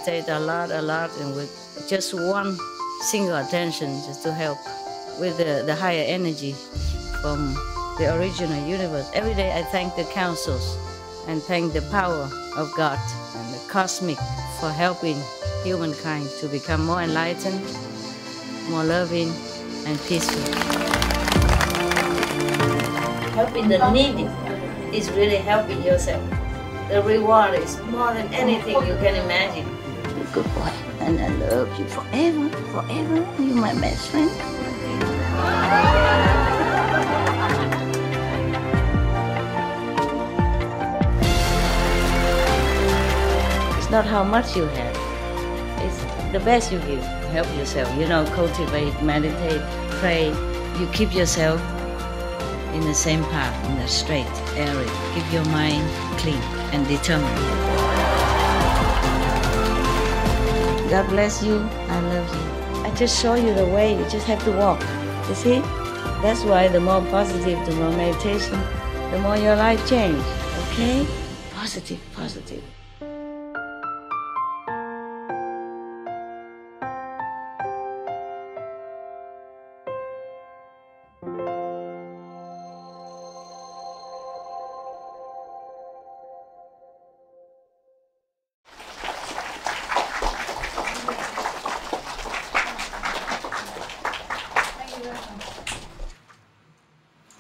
meditate a lot, and with just one single attention, just to help with the higher energy from the original universe. Every day I thank the councils and thank the power of God and the cosmic for helping humankind to become more enlightened, more loving, and peaceful. Helping the needy is really helping yourself. The reward is more than anything you can imagine. You're a good boy, and I love you forever, forever. You're my best friend. It's not how much you have. It's the best you give. Help yourself. Cultivate, meditate, pray. You keep yourself in the same path, in the straight area. Keep your mind clean and determined. God bless you. I love you. I just show you the way. You just have to walk. You see? That's why the more positive, the more meditation, the more your life change. Okay? Positive, positive.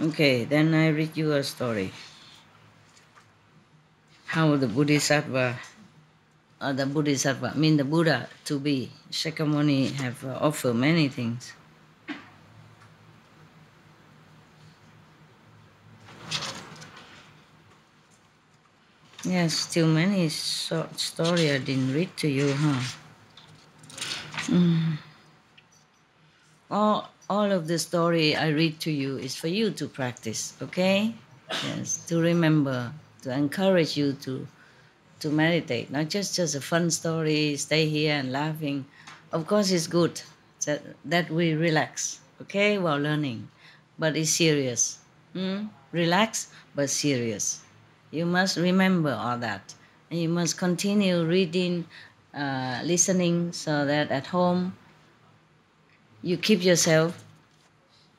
Okay, then I read you a story. How the Bodhisattva, or the Bodhisattva, mean the Buddha to be, Shakyamuni have offered many things. Yes, still many short story I didn't read to you, huh? All of the story I read to you is for you to practice, okay? Yes, to remember, to encourage you to meditate, not just a fun story, stay here and laughing. Of course it's good that we relax, okay, while learning, but it's serious. Relax, but serious. You must remember all that. And you must continue reading, listening, so that at home you keep yourself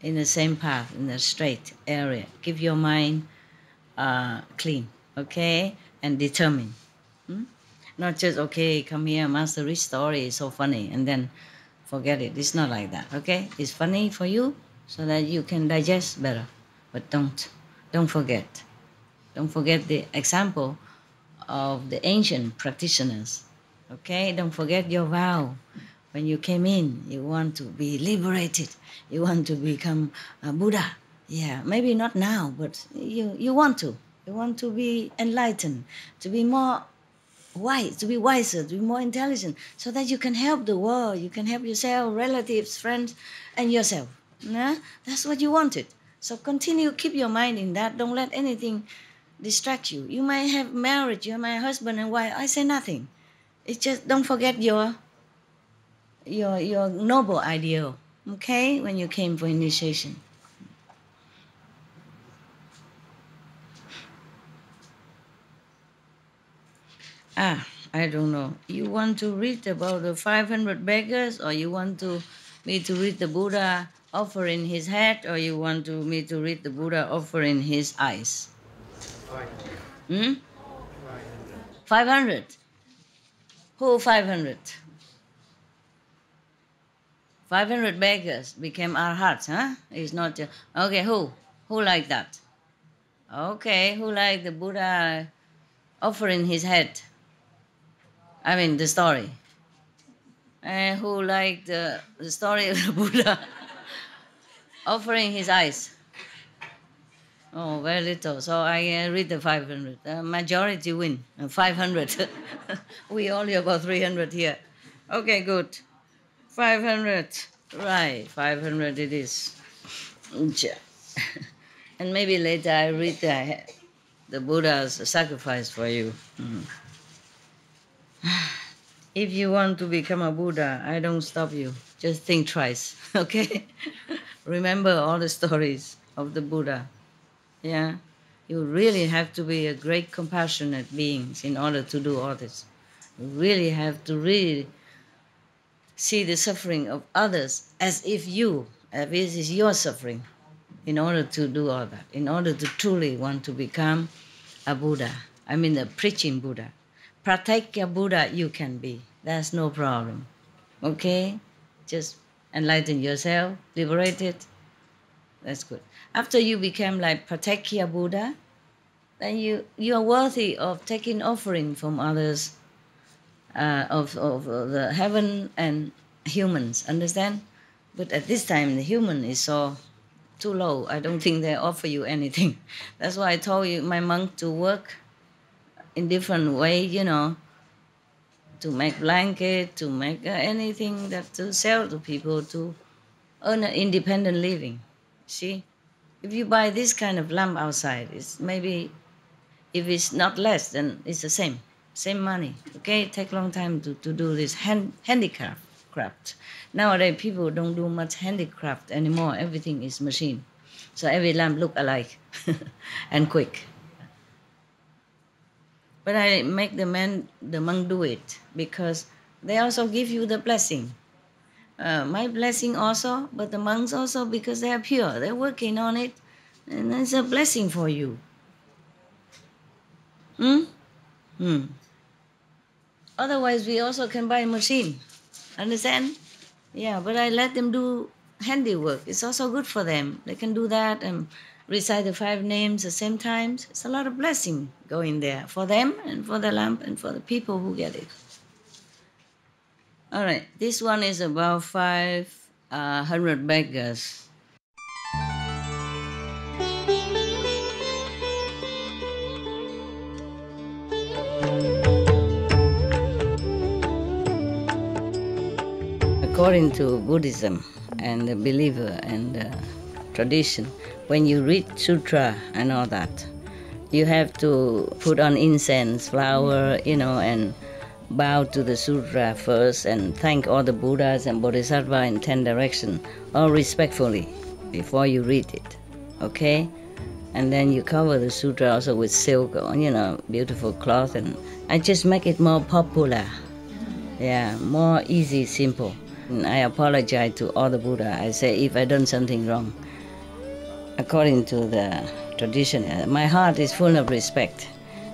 in the same path, in the straight area. Keep your mind clean, okay, and determined. Not just, okay, come here, Master, read story, it's so funny, and then forget it. It's not like that, okay? It's funny for you so that you can digest better. But don't forget. Don't forget the example of the ancient practitioners, okay? Don't forget your vow. When you came in, you want to be liberated. You want to become a Buddha. Yeah, maybe not now, but you want to. You want to be enlightened, to be more wise, to be wiser, to be more intelligent, so that you can help the world. You can help yourself, relatives, friends, and yourself. Nah? That's what you wanted. So continue, keep your mind in that. Don't let anything distract you. You might have marriage, you might have husband and wife. I say nothing. It's just don't forget your noble ideal, okay, when you came for initiation. I don't know. You want to read about the 500 beggars, or you want me to read the Buddha offering his head, or you want me to read the Buddha offering his eyes? 500. Who 500? 500 beggars became arhats, huh? It's not just, okay, who like that? Okay, who like the Buddha offering his head? I mean, the story. And who like the story of the Buddha offering his eyes? Oh, very little. So I read the 500. Majority win, 500. We only about 300 here. Okay, good. 500. Right, 500 it is. And maybe later I read the Buddha's sacrifice for you. If you want to become a Buddha, I don't stop you. Just think twice, okay? Remember all the stories of the Buddha. Yeah? You really have to be a great compassionate being in order to do all this. You really have to really see the suffering of others as if it is your suffering, in order to do all that, in order to truly want to become a Buddha. I mean, a preaching Buddha. Pratyekya Buddha you can be. That's no problem. Okay? Just enlighten yourself, liberate it. That's good. After you become like Pratyekya Buddha, then you are worthy of taking offering from others, of the heaven and humans. Understand? But at this time, the human is so too low. I don't think they offer you anything. That's why I told you my monk to work in different way, to make blanket, to make anything that to sell to people to earn an independent living. See, if you buy this kind of lamp outside, it's maybe if it's not less, then it's the same money. Okay, it take long time to do this handicraft. Craft. Nowadays, people don't do much handicraft anymore. Everything is machine. So every lamp look alike and quick. But I make the monk do it because they also give you the blessing. My blessing also, but the monks also because they are pure. They're working on it, and it's a blessing for you. Hmm? Hmm. Otherwise, we also can buy a machine. Understand? Yeah, but I let them do handiwork. It's also good for them. They can do that and recite the 5 names at the same time. It's a lot of blessing going there for them and for the lamp and for the people who get it. All right, this one is about 500 beggars. According to Buddhism and the believer and the tradition, when you read sutra and all that, you have to put on incense, flower, and bow to the sutra first and thank all the Buddhas and Bodhisattva in 10 directions, all respectfully, before you read it, okay? And then you cover the sutra also with silk, beautiful cloth, and I just make it more popular. Yeah, more easy, simple. And I apologize to all the Buddha. I say if I done something wrong, according to the tradition, my heart is full of respect.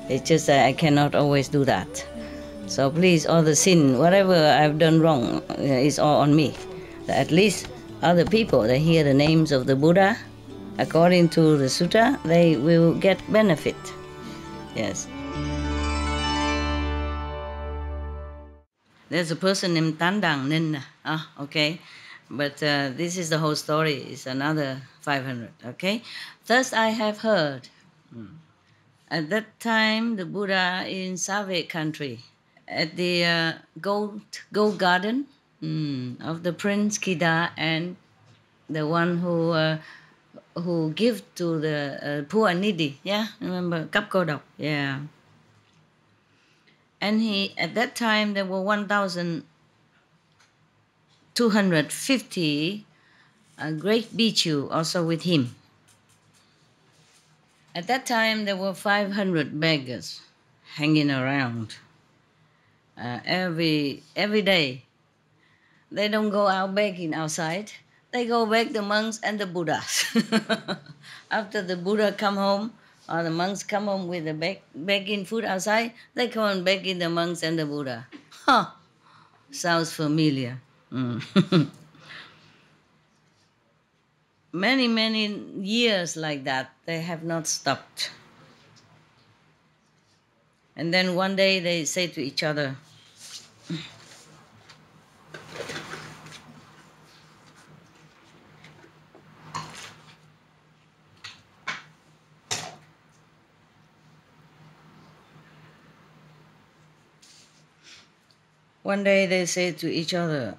It's just that I cannot always do that. So please, all the sin, whatever I've done wrong, is all on me. At least other people, they hear the names of the Buddha, according to the sutta, they will get benefit. Yes. There's a person named Tandang Nin. Okay. But this is the whole story. It's another 500. Okay. Thus I have heard. At that time, the Buddha in Savage country, at the gold garden of the Prince Kida and the one who give to the poor and needy. Yeah, remember Cấp Cô Độc. Yeah. And at that time there were 1,250 great bhikkhu also with him. At that time there were 500 beggars hanging around every day. They don't go out begging outside. They go beg the monks and the Buddhas. After the Buddha come home, or the monks come home with the begging food outside, they come and begging the monks and the Buddha. Huh, sounds familiar. Many years like that, they have not stopped. And then one day they say to each other,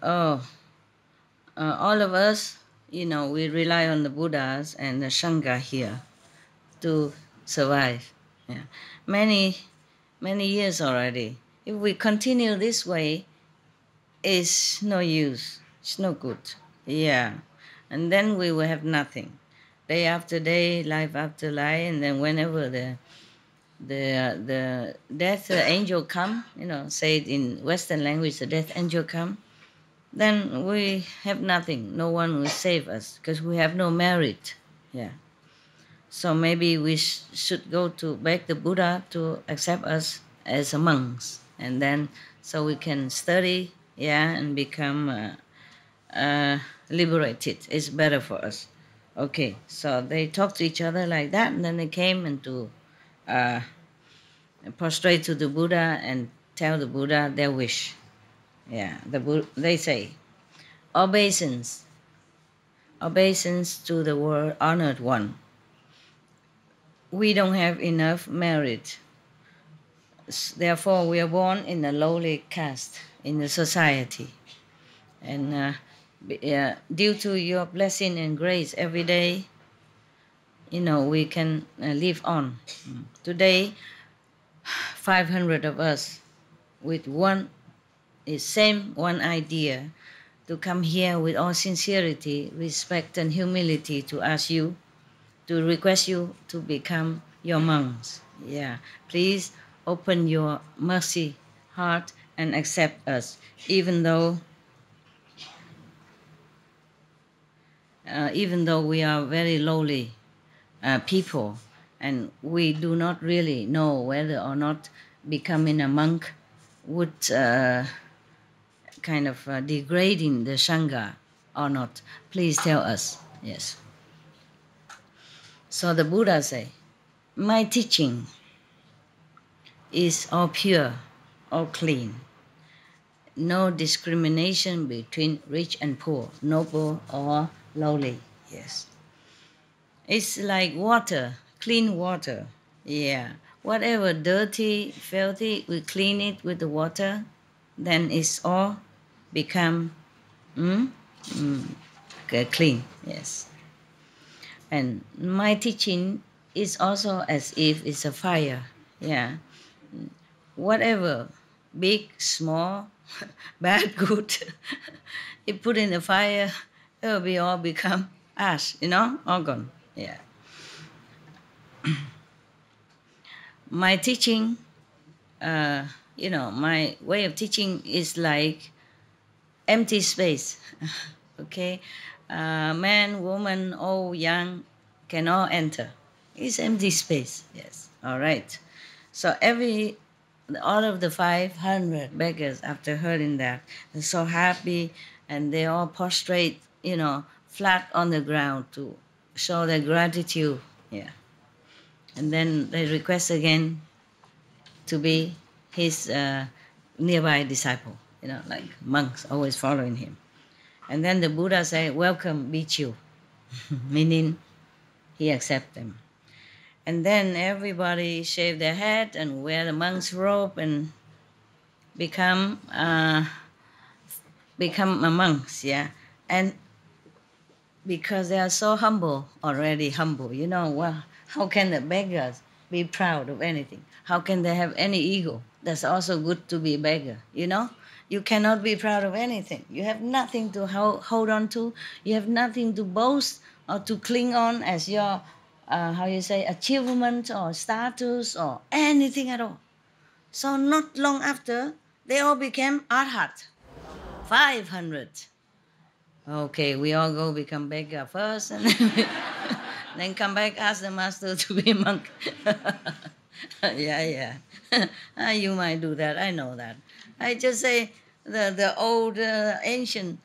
oh, all of us, we rely on the Buddhas and the Sangha here to survive. Yeah. Many years already. If we continue this way, it's no use. It's no good. Yeah. And then we will have nothing. Day after day, life after life, and then whenever the the death angel come, say it in Western language, the death angel come, then we have nothing. No one will save us because we have no merit. Yeah. So maybe we should go to beg the Buddha to accept us as a monks, and then so we can study, yeah, and become liberated. It's better for us. Okay, so they talked to each other like that, and then they came and to uh, prostrate to the Buddha and tell the Buddha their wish. Yeah, they say obeisance, obeisance to the world honored one. We don't have enough merit. Therefore, we are born in a lowly caste in the society. And due to your blessing and grace every day, we can live on. Today, 500 of us with one idea to come here with all sincerity, respect, and humility to ask you, to request you to become your monks. Yeah, please open your mercy heart and accept us, even though we are very lowly people, and we do not really know whether or not becoming a monk would kind of degrading the sangha or not. Please tell us. Yes. So the Buddha say, my teaching is all pure, all clean. No discrimination between rich and poor, noble or lowly. Yes. It's like water, clean water. Yeah. Whatever dirty, filthy, we clean it with the water, then it's all become clean. Yes. And my teaching is also as if it's a fire. Yeah. Whatever, big, small, bad, good, if put in the fire, it will be all become ash, all gone. Yeah. My teaching, my way of teaching is like empty space. Okay, man, woman, old, young, can all enter. It's empty space. Yes. All right. So all of the 500 beggars, after hearing that, they're so happy, and they all prostrate, flat on the ground to show their gratitude. Yeah. And then they request again to be his nearby disciple, like monks always following him. And then the Buddha said, welcome, Bhikkhu, meaning he accepts them. And then everybody shave their head and wear the monk's robe and become monks, yeah. And because they are so humble, already humble, well, how can the beggars be proud of anything? How can they have any ego? That's also good to be a beggar, You cannot be proud of anything. You have nothing to hold on to. You have nothing to boast or to cling on as your, achievement or status or anything at all. So not long after, they all became arhat, 500. Okay, we all go become beggar first, and then come back, ask the master to be a monk. Yeah. You might do that, I know that. I just say the old ancient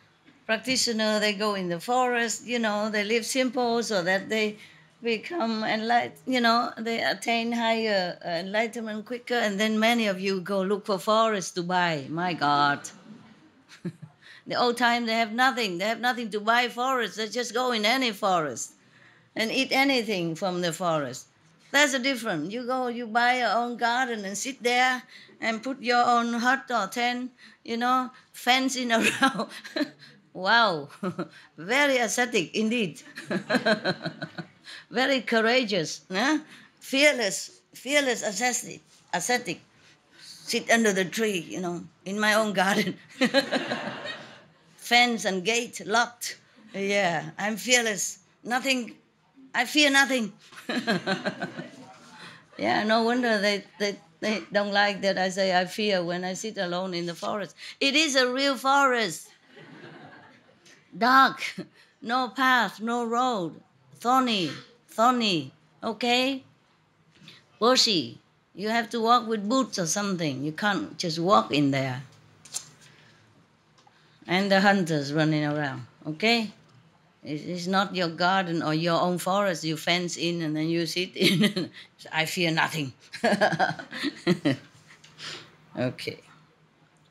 practitioner, they go in the forest, they live simple so that they become enlightened, they attain higher enlightenment quicker, and then many of you go look for forests to buy. My God. The old time, they have nothing. They have nothing to buy forests. They just go in any forest and eat anything from the forest. That's the difference. You go, you buy your own garden and sit there and put your own hut or tent, fencing around. Wow, very ascetic indeed. Very courageous, fearless ascetic. Sit under the tree, in my own garden. Fence and gate locked. Yeah, I'm fearless. Nothing. I fear nothing. Yeah, no wonder they don't like that I say I fear when I sit alone in the forest. It is a real forest. Dark, no path, no road, thorny, okay? Bushy. You have to walk with boots or something. You can't just walk in there. And the hunters running around, okay? It's not your garden or your own forest. You fence in and then you sit in. I fear nothing. Okay.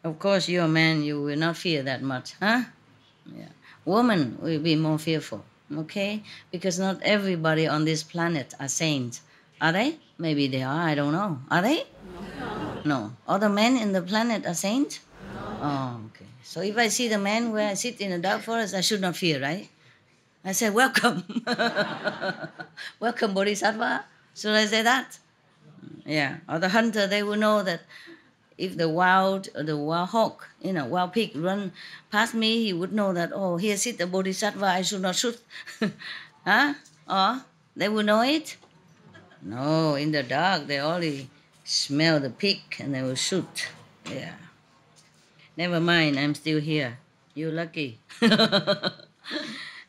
Of course, you're a man, you will not fear that much, huh? Yeah. Woman will be more fearful, okay? Because not everybody on this planet are saints. Are they? Maybe they are, I don't know. Are they? No. Other men in the planet are saints? Oh, okay. So if I see the man where I sit in a dark forest, I should not fear, right? I say, welcome. Welcome, Bodhisattva. Should I say that? Yeah. Or the hunter, they will know that if the wild hawk, wild pig run past me, he would know that, oh, here sit the Bodhisattva, I should not shoot. Huh? Or they will know it? No, in the dark, they only smell the pig and they will shoot. Yeah. Never mind, I'm still here. You lucky.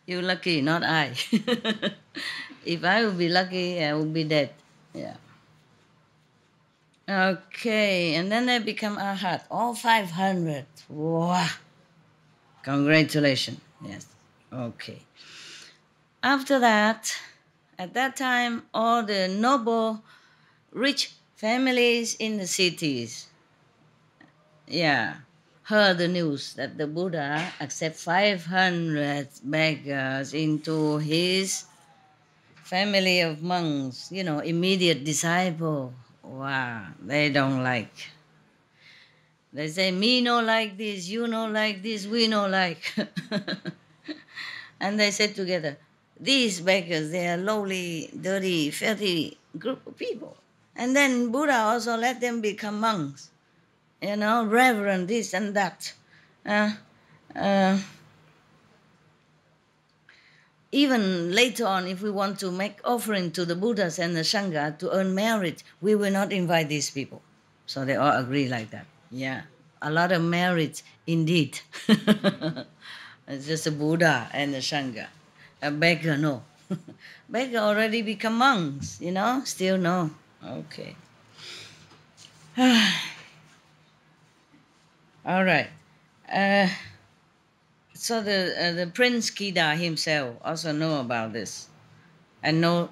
You lucky, not I. If I would be lucky, I would be dead. Yeah. Okay, and then they become arhat, all 500. Wow. Congratulations. Yes. Okay. After that, at that time, all the noble, rich families in the cities, yeah, heard the news that the Buddha accept 500 beggars into his family of monks, immediate disciple. Wow, they don't like. They say, me no like this, you no like this, we no like. And they said together, these beggars, they are lowly, dirty, filthy group of people. And then Buddha also let them become monks, reverend this and that. Uh, uh, Even later on, if we want to make offering to the Buddhas and the Sangha to earn merit, we will not invite these people. So they all agree like that. Yeah, a lot of merit indeed. It's just a Buddha and the Sangha. A beggar, no. Beggar already become monks, still no. Okay. All right. Uh, so the Prince Kida himself also know about this and know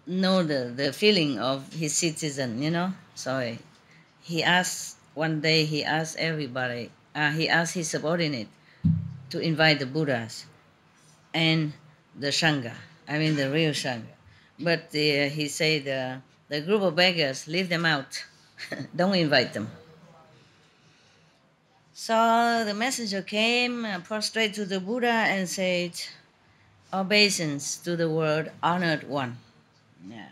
the feeling of his citizen, So he asked one day. He asked everybody. He asked his subordinate to invite the Buddhas and the Sangha. I mean the real Sangha. But he said the group of beggars, leave them out. Don't invite them. So the messenger came, prostrate to the Buddha, and said, obeisance to the word honored one. Yeah.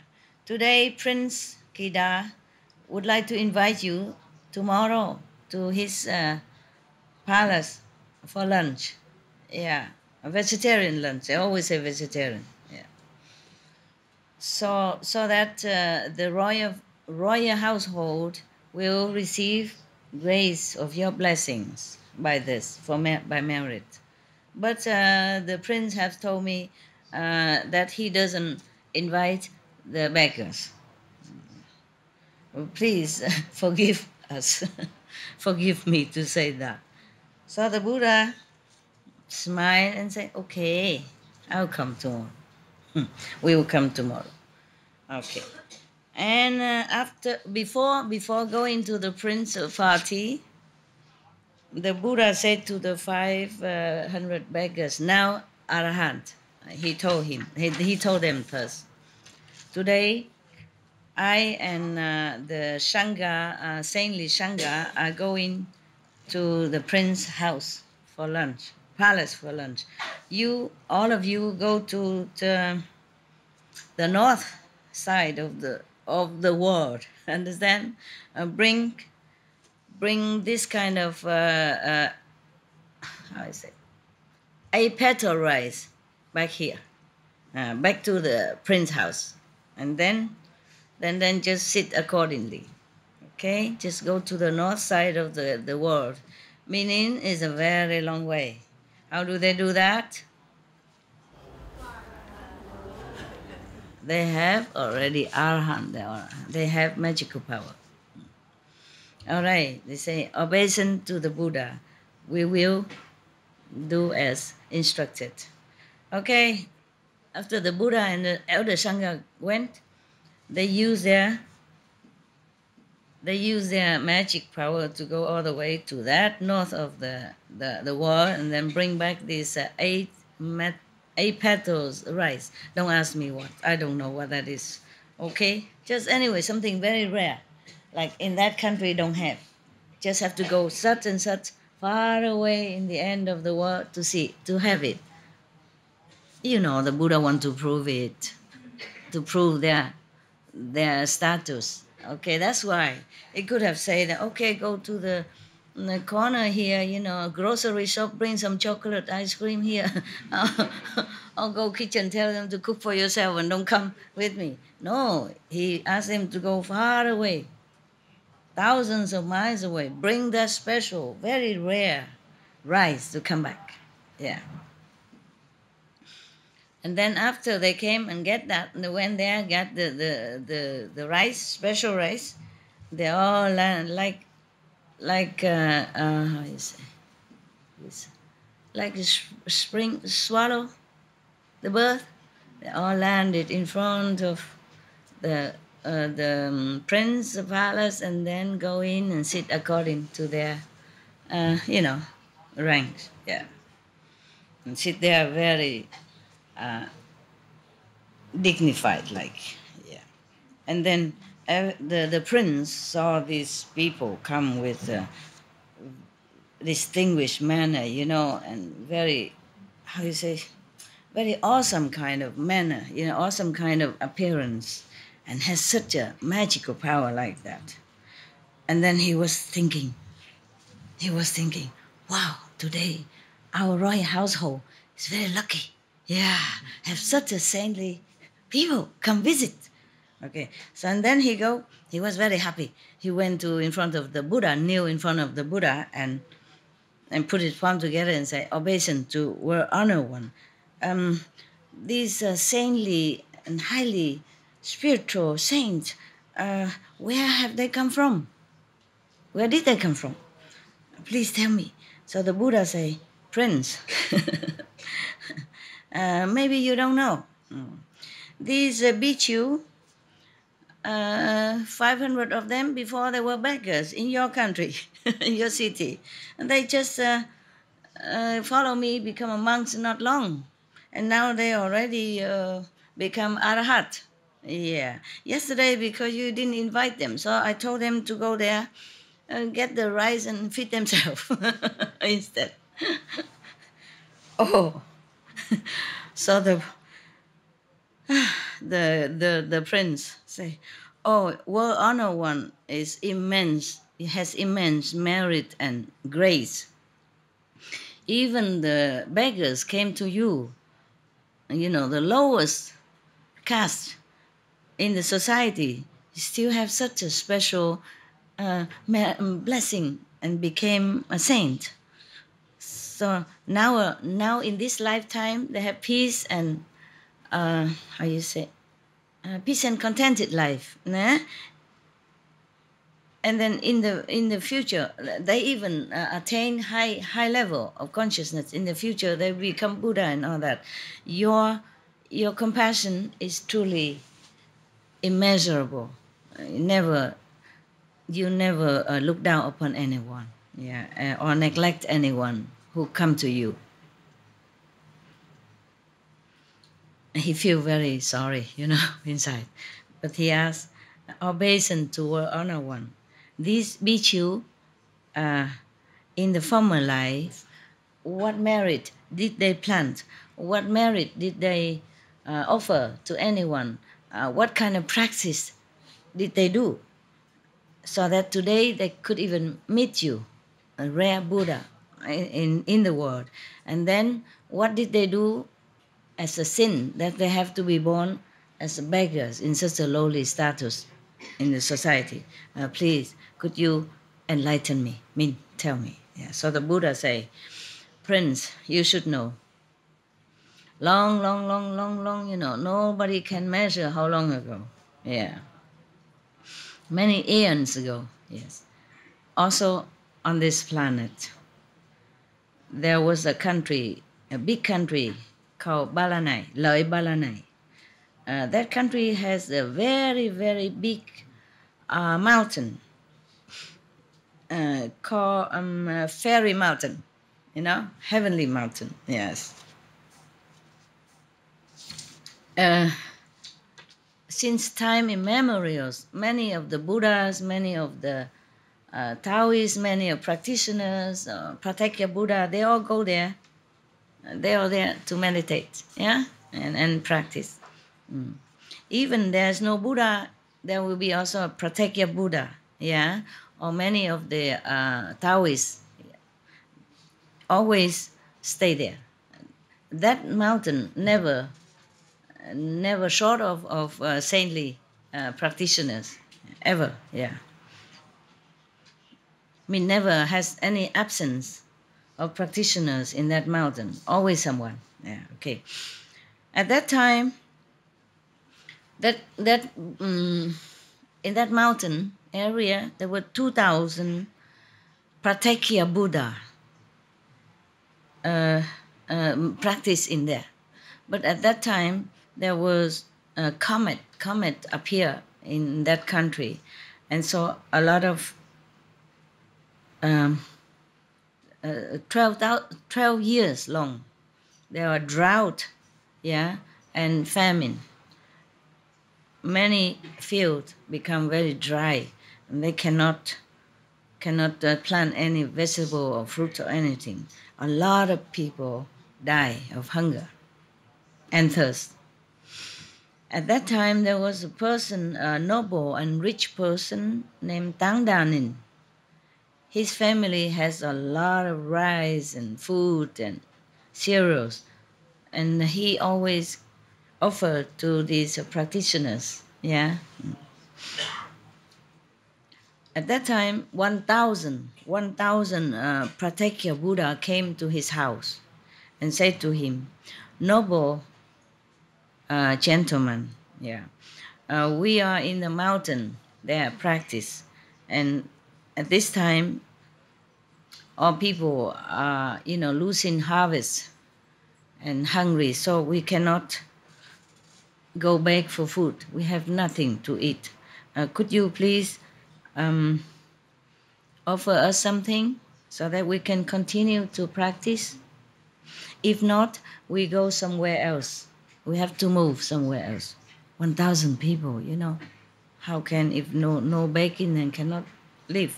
Today, Prince Kida would like to invite you tomorrow to his palace for lunch. Yeah, a vegetarian lunch. I always say vegetarian. Yeah. So that the royal household will receive grace of your blessings by this by merit. But the prince has told me that he doesn't invite the beggars. Please forgive us. Forgive me to say that. So the Buddha smiled and said, okay, I'll come tomorrow. We will come tomorrow. Okay. And before going to the prince party, the Buddha said to the 500 beggars, now Arahant. He told them first, today I and the Sangha, saintly Sangha, are going to the prince's house for lunch, palace for lunch. All of you, go to the north side of the world. Understand? Bring this kind of how I say, a petal rice back here, back to the prince house, and then then just sit accordingly. Okay, just go to the north side of the world. Meaning is a very long way. How do they do that? They have already arhan. They have magical power. All right, they say, obeisance to the Buddha. We will do as instructed. Okay, after the Buddha and the elder Sangha went, they used their magic power to go all the way to that north of the world and then bring back these eight petals rice. Don't ask me what. I don't know what that is. Okay? Just anyway, something very rare. Like in that country don't have. Just have to go such and such far away in the end of the world to see, to have it. You know, the Buddha want to prove it, to prove their status. Okay, that's why it could have said, okay, go to the corner here, you know, grocery shop, bring some chocolate ice cream here. Or go kitchen, tell them to cook for yourself and don't come with me. No, he asked them to go far away, thousands of miles away, bring that special, very rare rice to come back. Yeah. And then after they came and get that, and they went there, got the rice, special rice, they all how you say, it's like a spring swallow, the bird. They all landed in front of the prince, the palace, and then go in and sit according to their, ranks. Yeah, and sit there very dignified, like, yeah. And then the prince saw these people come with distinguished manner, you know, and very, how you say, very awesome kind of manner, you know, awesome kind of appearance, and has such a magical power like that. And then he was thinking, wow, today our royal household is very lucky. Yeah, have such a saintly people come visit. Okay, so and then he was very happy. He went to in front of the Buddha, kneel in front of the Buddha, and put his palm together and say, obeisance to World Honor One. These saintly and highly spiritual saints, where have they come from? Where did they come from? Please tell me. So the Buddha say, Prince, maybe you don't know. These bhikkhu, 500 of them before they were beggars in your country, in your city. And they just follow me, become a monks not long. And now they already become arahat. Yeah. Yesterday, because you didn't invite them, so I told them to go there and get the rice and feed themselves instead. Oh. So the prince say, oh, World Honor One is immense. It has immense merit and grace. Even the beggars came to you. You know, the lowest caste in the society still have such a special blessing and became a saint. So now in this lifetime they have peace and peace and contented life. Nah? And then in the future, they even attain high level of consciousness. In the future, they become Buddha and all that. Your compassion is truly immeasurable. You never look down upon anyone, yeah, or neglect anyone who come to you. He feel very sorry, you know, inside, but he asked, obeisance to World Honor One. These bhikkhu, in the former life, what merit did they plant? What merit did they offer to anyone? What kind of practice did they do? So that today they could even meet you, a rare Buddha in the world. And then what did they do as a sin that they have to be born as beggars in such a lowly status in the society. Please, could you enlighten me? Mean, tell me. Yeah. So the Buddha say, Prince, you should know. Long, long, long, long, long, nobody can measure how long ago. Yeah. Many eons ago, yes. Also on this planet, there was a country, a big country called Balanai, Lợi Balanai. That country has a very, very big mountain called Fairy Mountain, Heavenly Mountain, yes. Since time immemorial, many of the Buddhas, many of the Taoists, many of practitioners, Pratyeka Buddha, they all go there. They are there to meditate, yeah, and practice. Even there's no Buddha, there will be also a Pratyeka Buddha, yeah, or many of the Taoists always stay there. That mountain never short of saintly practitioners, ever, yeah. I mean, never has any absence of practitioners in that mountain, always someone, yeah, okay. At that time, in that mountain area, there were 2,000 Pratyeka Buddha practice in there. But at that time, there was a comet appear in that country. And so a lot of 12 years long, there were drought, yeah, and famine. Many fields become very dry, and they cannot plant any vegetable or fruit or anything. A lot of people die of hunger and thirst. At that time, there was a person, a noble and rich person named Tang Danin. His family has a lot of rice and food and cereals, and he always offered to these practitioners, yeah. At that time, 1,000 Pratyeka Buddha came to his house and said to him, noble gentleman, yeah, we are in the mountain there practice, and at this time, all people are, losing harvest and hungry, so we cannot go beg for food. We have nothing to eat. Could you please offer us something so that we can continue to practice? If not, we go somewhere else. We have to move somewhere else. 1,000 people, How can, if no begging and cannot live?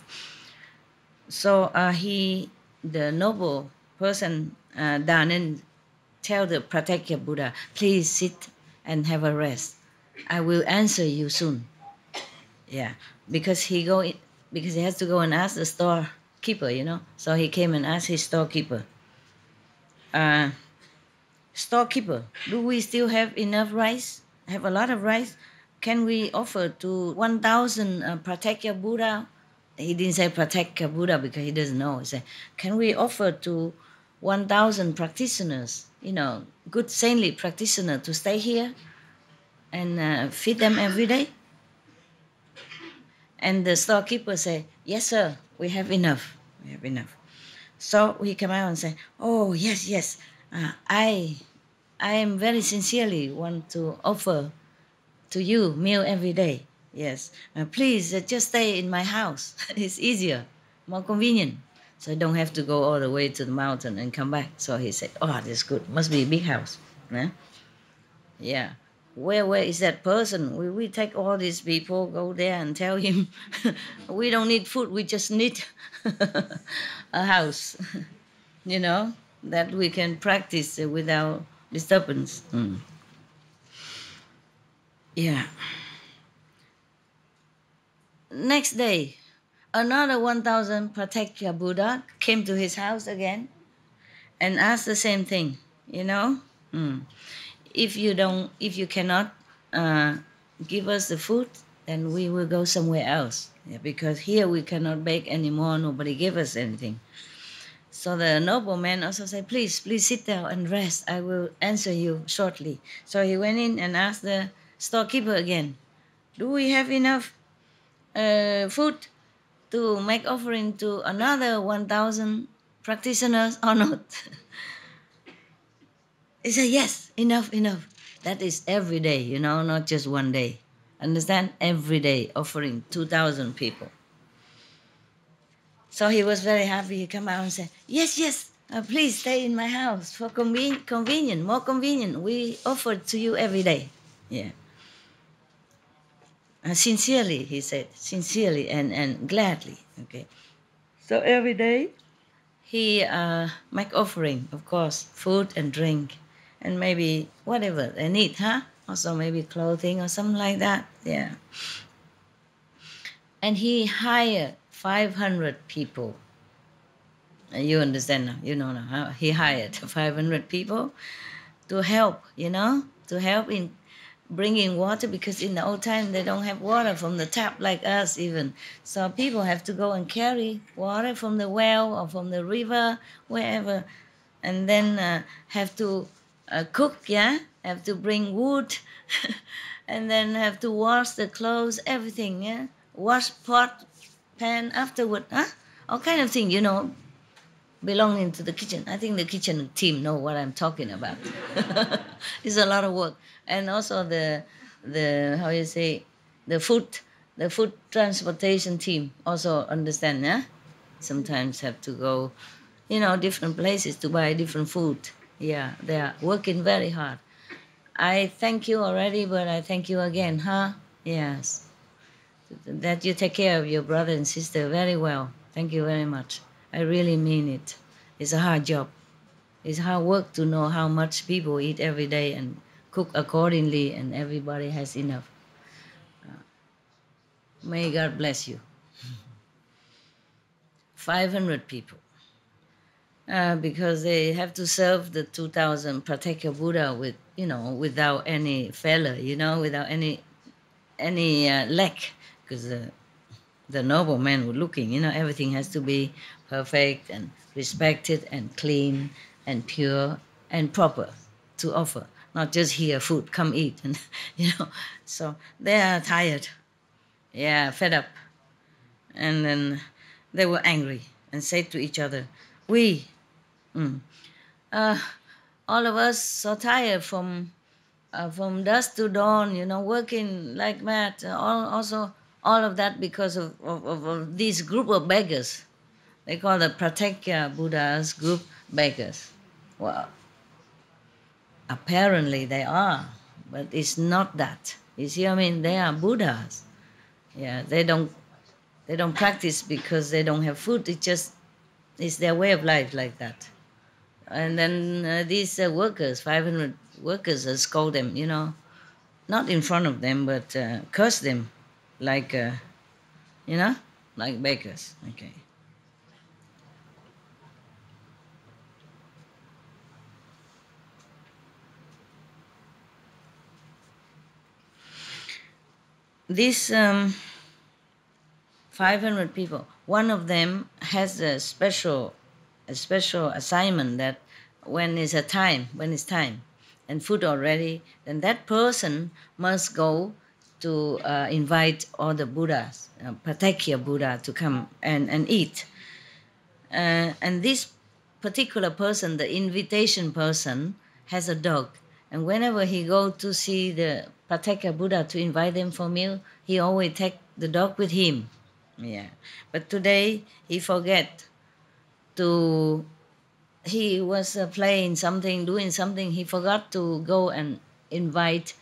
So the noble person, Danen, tell the Pratyeka Buddha, please sit and have a rest. I will answer you soon. Yeah, because he has to go and ask the storekeeper, So he came and asked his storekeeper, storekeeper, do we still have enough rice? Have a lot of rice? Can we offer to 1,000 Pratyeka Buddha? He didn't say Pratyeka Buddha because he doesn't know. He said, can we offer to 1,000 practitioners, good saintly practitioner to stay here and feed them every day? And the storekeeper said, yes, sir, we have enough. We have enough. So he came out and said, oh, yes, I am very sincerely want to offer to you meal every day. Yes, please just stay in my house. It's easier, more convenient. So I don't have to go all the way to the mountain and come back. So he said, oh, that's good. Must be a big house. Yeah. Where is that person? We take all these people, go there and tell him, we don't need food, we just need a house, that we can practice without disturbance. Yeah. Next day, another 1,000 Pratyeka Buddha came to his house again and asked the same thing, If you cannot uh, give us the food, then we will go somewhere else. Yeah, because here we cannot beg anymore. Nobody give us anything. So the nobleman also said, please sit down and rest. I will answer you shortly. So he went in and asked the storekeeper again, do we have enough food to make offering to another 1,000 practitioners or not? He said, yes, enough. That is every day, not just one day. Understand? Every day offering 2,000 people. So he was very happy. He came out and said, yes, please stay in my house for convenient, more convenient. We offer to you every day. Yeah. Sincerely, he said, sincerely and gladly. Okay. So every day he make offering, of course, food and drink, and maybe whatever they need, huh? Also maybe clothing or something like that. Yeah. And he hired 500 people. You understand now? You know now. Huh? He hired 500 people to help, to help in bringing water, because in the old time they don't have water from the tap like us even. So people have to go and carry water from the well or from the river, wherever, and then have to cook, yeah? Have to bring wood and then have to wash the clothes, everything, yeah? Wash pot, pan afterward, huh? All kind of thing, belonging to the kitchen. I think the kitchen team know what I'm talking about. It's a lot of work, and also the how you say the food transportation team also understand. Yeah, sometimes have to go, different places to buy different food. Yeah, they are working very hard. I thank you already, but I thank you again, huh? Yes, that you take care of your brother and sister very well. Thank you very much. I really mean it. It's a hard job. It's hard work to know how much people eat every day and cook accordingly, and everybody has enough. May God bless you. 500 people. Because they have to serve the 2,000 Pratyeka Buddha without any failure, without any lack, because the noblemen were looking, everything has to be perfect and respected and clean and pure and proper to offer. Not just here, food, come eat. And, so they are tired, fed up. And then they were angry and said to each other, we, uh, all of us so tired from dusk to dawn, working like that. Also, all of that because of this group of beggars. They call the Pratyeka Buddhas group beggars. Well, apparently they are, but it's not that. You see, they are Buddhas. Yeah, they don't practice because they don't have food. It's their way of life like that. And then these workers, 500 workers, scold them, not in front of them, but curse them like, like beggars. Okay. These 500 people, one of them has a special assignment that when it's time and food already, then that person must go to invite all the Buddhas, Pratyeka Buddha, to come and eat. And this particular person, the invitation person, has a dog. And whenever he go to see the Pratyeka Buddha to invite them for meal, he always take the dog with him. Yeah. But today he forget to, he was playing something, doing something, he forgot to go and invite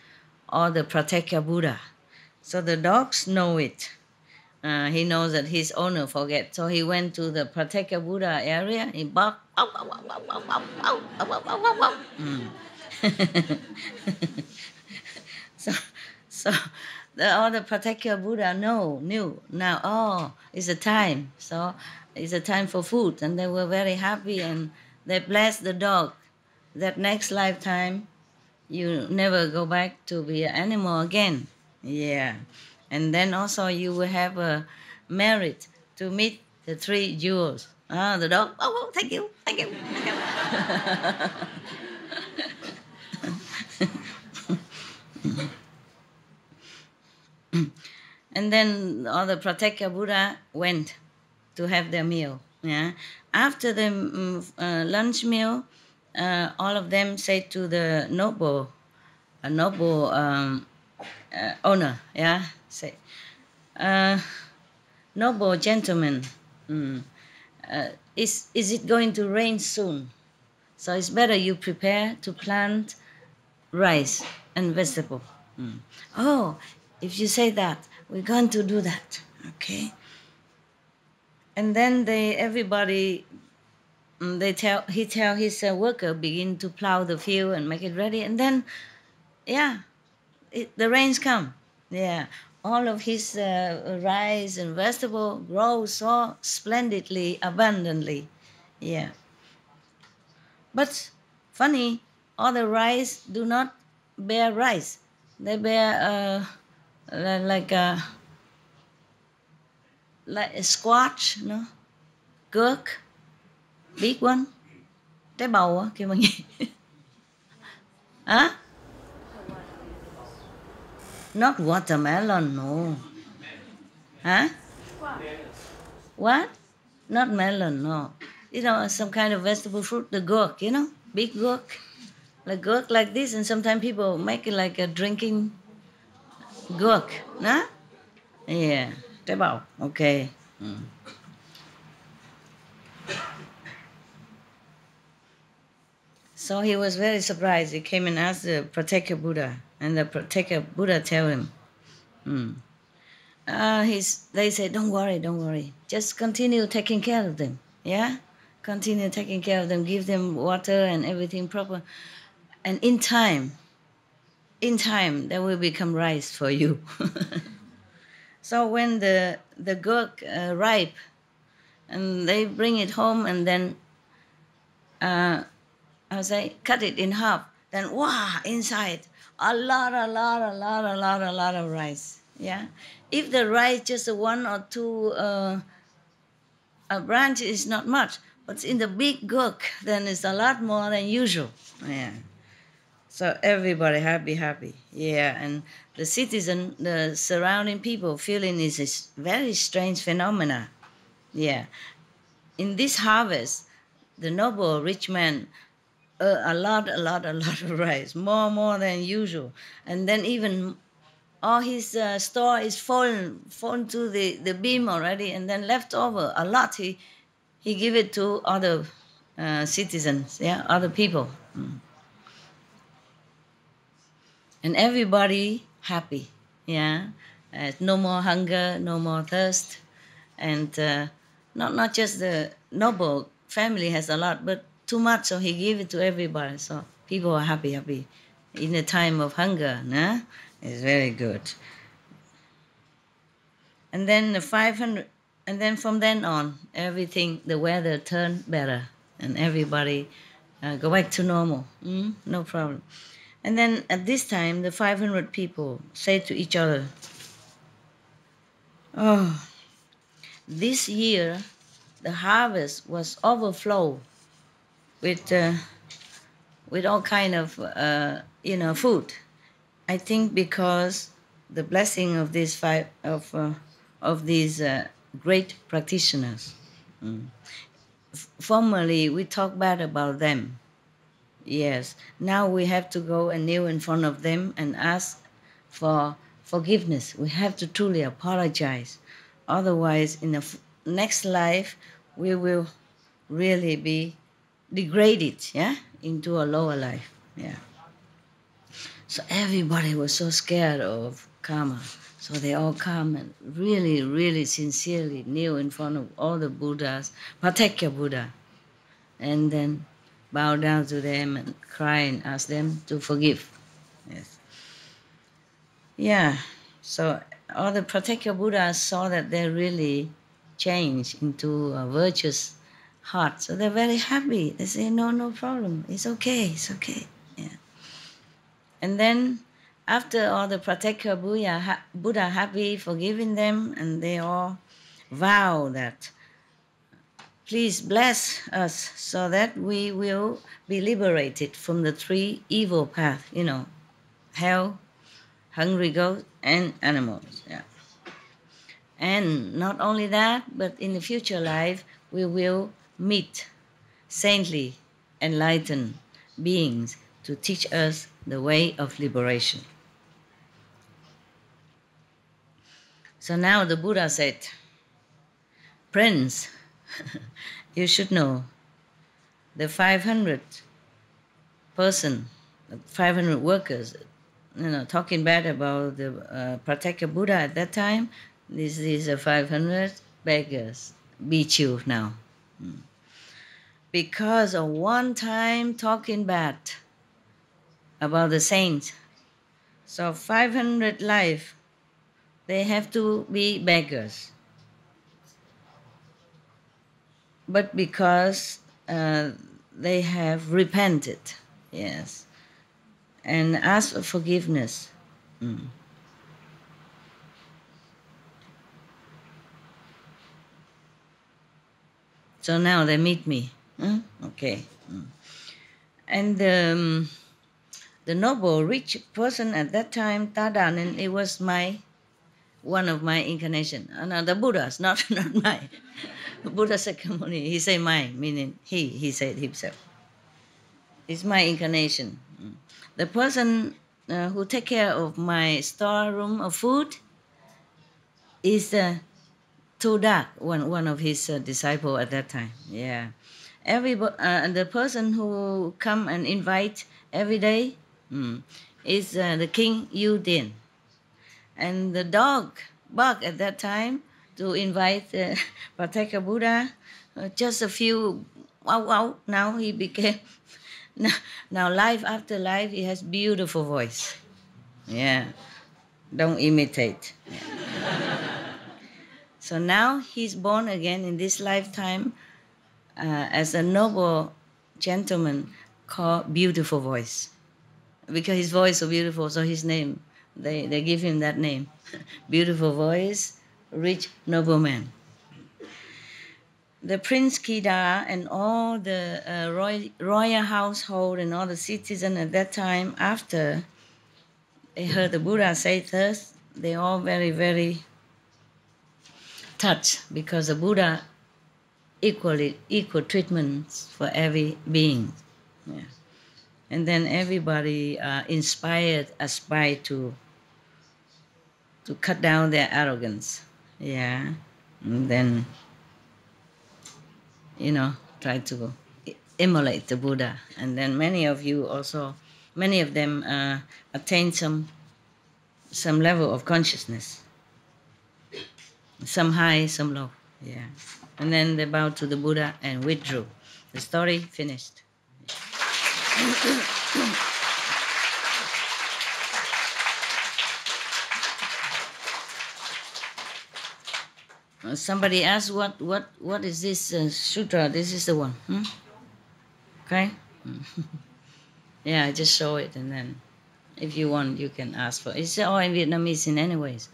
all the Pratyeka Buddha. So the dogs know it. He knows that his owner forget. So he went to the Pratyeka Buddha area. He barked. Ow, ow, ow, ow, ow, ow, ow, ow, ow, ow, ow. So, so all the Pratyeka Buddha knew now. Oh, it's a time. So it's a time for food, and they were very happy, and they blessed the dog. That next lifetime, you never go back to be an animal again. Yeah. And then also you will have a merit to meet the three jewels. Ah, the dog. Oh, thank you, thank you, thank you. And then all the Pratyeka Buddha went to have their meal. Yeah. After the lunch meal, all of them said to the noble owner, yeah, say, uh, noble gentleman, mm, is it going to rain soon? So it's better you prepare to plant rice and vegetable. Mm. Oh, if you say that, we're going to do that. Okay. And then everybody he tell his worker begin to plow the field and make it ready, and then yeah, the rains come. Yeah, all of his rice and vegetable grow so splendidly, abundantly. Yeah, but funny, all the rice do not bear rice. They bear like a squash, no, gurk, big one, trái bầu á, kêu bằng gì? Hả? Not watermelon, no. Huh? What? Not melon, no. You know, some kind of vegetable fruit, the gurk, you know, big gurk like this, and sometimes people make it like a drinking gurk, nah? Yeah, trái bầu, okay. Mm. So he was very surprised. He came and asked the Pratyeka Buddha, and the Pratyeka Buddha tell him, they said, don't worry. Just continue taking care of them. Yeah? Continue taking care of them. Give them water and everything proper. And in time, they will become rice for you. So when the gurk ripe, and they bring it home, and then I say, cut it in half. Then, wow, inside, a lot of rice. Yeah? If the rice just one or two a branch is not much, but in the big gurk, then it's a lot more than usual. Yeah. So everybody happy. Yeah, and the surrounding people feeling is a very strange phenomena. Yeah. In this harvest, the noble rich man a lot of rice, more than usual, and then even all his store is fallen to the beam already, and then left over a lot. He give it to other citizens, yeah, other people, and everybody happy, yeah. No more hunger, no more thirst, and not just the noble family has a lot, but too much, so he give it to everybody. So people are happy in a time of hunger. Nah? It's very good. And then the 500, and then from then on, everything, the weather turned better, and everybody go back to normal. No problem. And then at this time, the 500 people say to each other, "Oh, this year the harvest was overflow with all kind of food. I think because the blessing of these great practitioners. Formerly we talk bad about them. Yes. Now we have to go and kneel in front of them and ask for forgiveness. We have to truly apologize. Otherwise, in the next life, we will really be degraded, yeah, into a lower life. Yeah. So everybody was so scared of karma. So they all come and really sincerely kneel in front of all the Buddhas, Patekya Buddha, and then bow down to them and cry and ask them to forgive. Yes. Yeah. So all the Patekya Buddhas saw that they really changed into a virtuous heart. So they're very happy. They say, no problem. It's okay. Yeah. And then after all the Pratyeka Buddha happy, forgiving them, and they all vow that please bless us so that we will be liberated from the three evil paths, hell, hungry ghosts, and animals. Yeah. And not only that, but in the future life, we will meet saintly, enlightened beings to teach us the way of liberation. So now the Buddha said, Prince, you should know the 500 person, 500 workers, talking bad about the Pratyeka Buddha at that time. These are 500 beggars. Be chill now. Because of one time talking bad about the saints. So 500 life, they have to be beggars. But because they have repented, yes, and asked for forgiveness. So now they meet me. Okay. And the noble, rich person at that time, Tadan, it was one of my incarnation. No, the Buddha's, not mine. Buddha Sakyamuni, he said mine, meaning he said himself. It's my incarnation. The person who take care of my storeroom of food is Tudak, one of his disciple at that time. Yeah. The person who come and invite every day is the King Yudin. And the dog bark at that time to invite Pratyeka Buddha. Just a few, wow, now he became, now life after life, he has beautiful voice. Yeah, don't imitate. Yeah. So now he's born again in this lifetime as a noble gentleman called Beautiful Voice. Because his voice is so beautiful, so his name, they give him that name. Beautiful voice, rich nobleman. The Prince Kida and all the royal household and all the citizens at that time, after they heard the Buddha say this, they all very, very touched, because the Buddha equal treatments for every being. Yeah. And then everybody aspire to cut down their arrogance. Yeah. And then, try to emulate the Buddha. And then many of them attain some level of consciousness. Some high, some low. Yeah. And then they bowed to the Buddha and withdrew. The story finished. Somebody asked, what is this sutra? This is the one. Okay? Yeah, I just show it, and then if you want, you can ask for it. It's all in Vietnamese in any ways.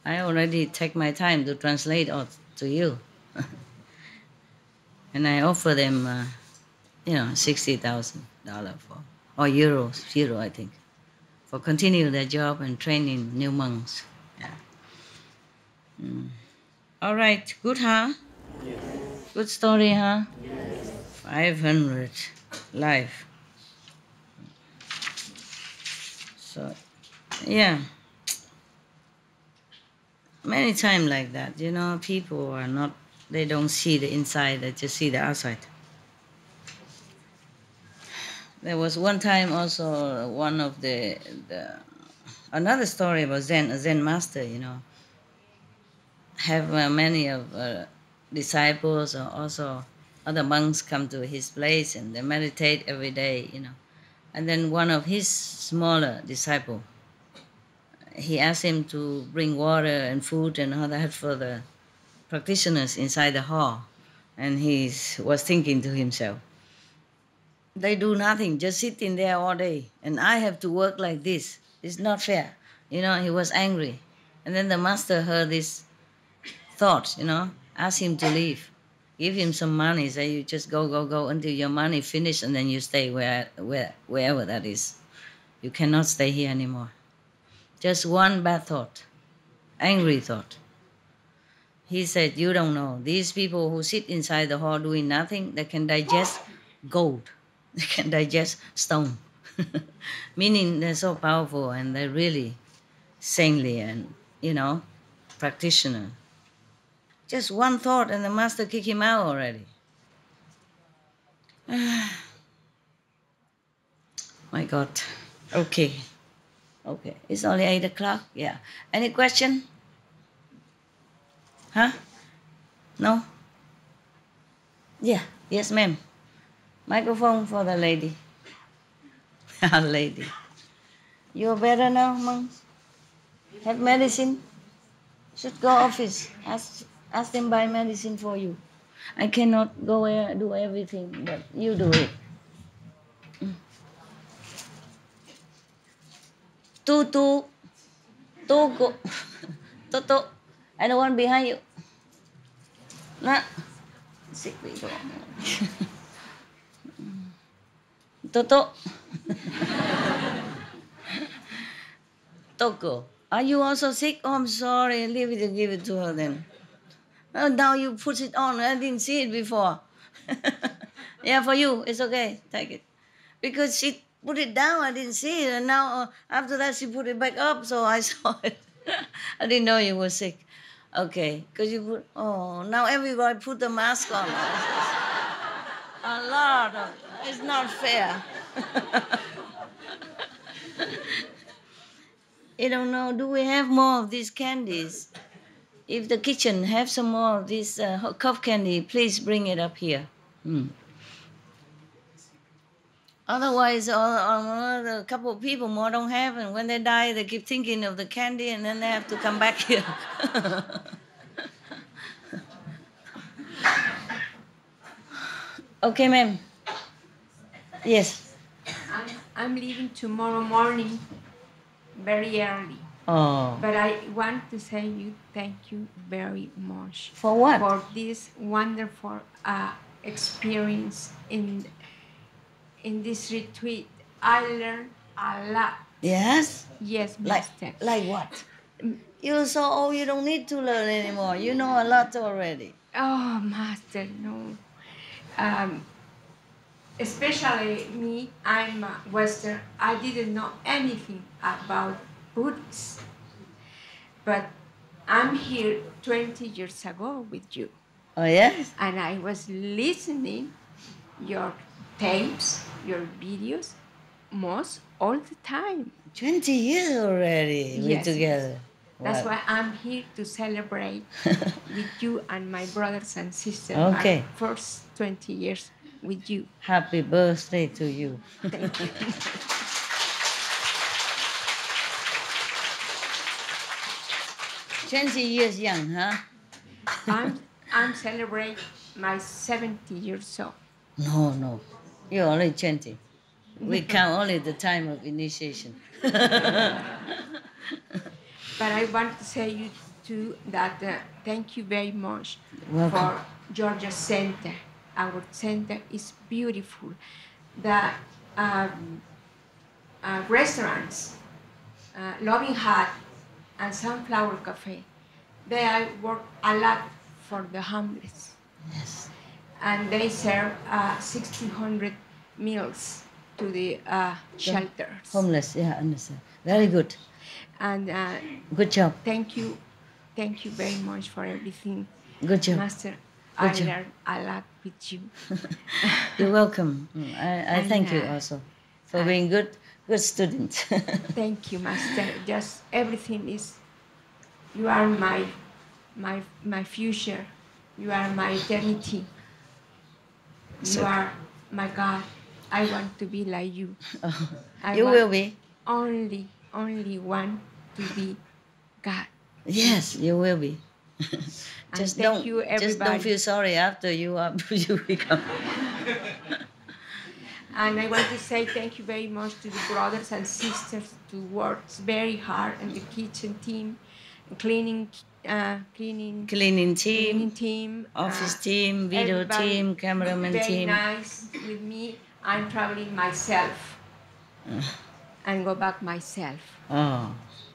I already take my time to translate all to you. And I offer them, $60,000 or euro, I think, for continue their job and training new monks. Yeah. All right, good, huh? Yes. Good story, huh? Yes. 500 life. So, yeah. Many times like that, people are not, they don't see the inside, they just see the outside. There was one time also one of another story about Zen, a Zen master, have many of disciples or also other monks come to his place and they meditate every day, And then one of his smaller disciple, he asked him to bring water and food and all that for the practitioners inside the hall. And he was thinking to himself, They do nothing, just sitting there all day. And I have to work like this. It's not fair. He was angry. And then the master heard this thought, asked him to leave. Give him some money, say you just go, go, go until your money finish and then you stay wherever that is. You cannot stay here anymore. Just one bad thought, angry thought. He said, you don't know. These people who sit inside the hall doing nothing, they can digest gold. They can digest stone. Meaning they're so powerful and they're really saintly and, practitioner. Just one thought and the master kicked him out already. My God. Okay. It's only 8 o'clock. Yeah. Any question? Huh? No? Yeah. Yes, ma'am. Microphone for the lady. Lady. You're better now, monks? Have medicine? Should go office. Ask them buy medicine for you. I cannot go do everything, but you do it. Two, go. Toto. And the one behind you. Nah. Sick people. Toto. Toko. Are you also sick? Oh, I'm sorry. Leave it and give it to her then. Oh, now you put it on. I didn't see it before. Yeah, for you. It's okay. Take it. Because she put it down. I didn't see it. And now after that she put it back up. So I saw it. I didn't know you were sick. Okay. Because you put... Oh, now everybody put the mask on. A lot of... It's not fair. You don't know, do we have more of these candies? If the kitchen have some more of this cup candy, please bring it up here. Otherwise, a couple of people more don't have, and when they die, they keep thinking of the candy, and then they have to come back here. Okay, ma'am. Yes. I'm leaving tomorrow morning, very early. Oh. But I want to say you thank you very much. For what? For this wonderful experience in this retreat. I learned a lot. Yes? Yes, Master. Like what? You're so old, you don't need to learn anymore. You know a lot already. Oh, Master, no. Especially me, I'm a Western. I didn't know anything about Buddhist. But I'm here 20 years ago with you. Oh, yes? And I was listening your tapes, your videos, most all the time. 20 years already we're together. That's why I'm here to celebrate with you and my brothers and sisters. Okay. My first 20 years with you. Happy birthday to you. Thank you. 20 years young, huh? I'm celebrating my 70 years old. No. You're only 20. We count only the time of initiation. But I want to say you too that thank you very much for Georgia Center. Our center is beautiful. The restaurants, Loving Hut, and Sunflower Cafe, they work a lot for the homeless. Yes. And they serve 1,600 meals to the shelters. Homeless, yeah, understand. Very good. And good job. Thank you very much for everything. Good job. Master, I learned a lot with you. You're welcome. I thank you also for being good student. Thank you, Master. Just everything is, you are my future. You are my eternity. You are my God. I want to be like you. Oh, you will be. Only want to be God. Yes, you will be. Just don't feel sorry after you become. And I want to say thank you very much to the brothers and sisters who worked very hard, and the kitchen team, cleaning team, office team, video team, cameraman very team. nice with me. I'm traveling myself and go back myself. Oh,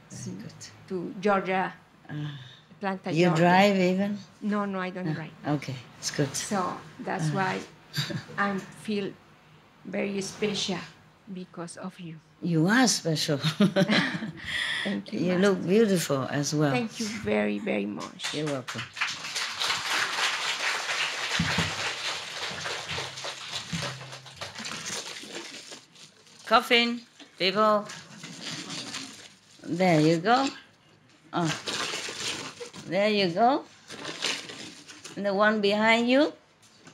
that's good. To Georgia, Atlanta, You Georgia. drive even? No, I don't drive. Okay, it's good. So that's why I feel very special because of you. You are special. Thank you. You Master. look beautiful as well. Thank you very, very much. You're welcome. Coffin, people. There you go. Oh. There you go. And the one behind you.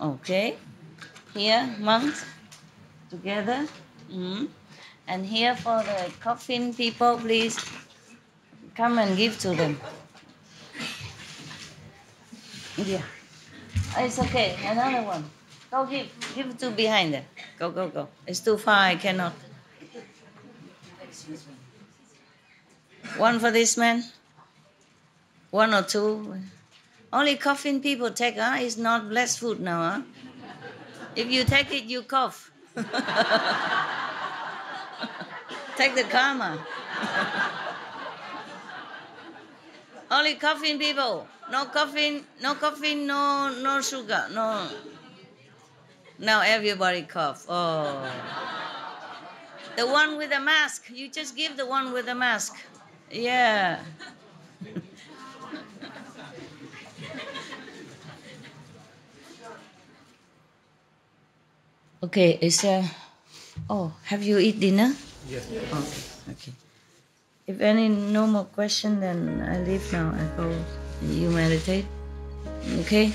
Okay. Here, monks. Together. And here for the coffin people, please come and give to them. Yeah. It's okay. Another one. Go give to behind them. Go. It's too far. I cannot. Excuse me. One for this man. One or two. Only coughing people take, huh? It's not blessed food now, huh? If you take it, you cough. Take the karma. Only coughing people. No coughing, no sugar, no. Now everybody cough. Oh. The one with the mask. You just give the one with the mask. Yeah. Okay, have you eat dinner? Yes. Okay. If no more question, then I leave now. I go. You meditate. Okay?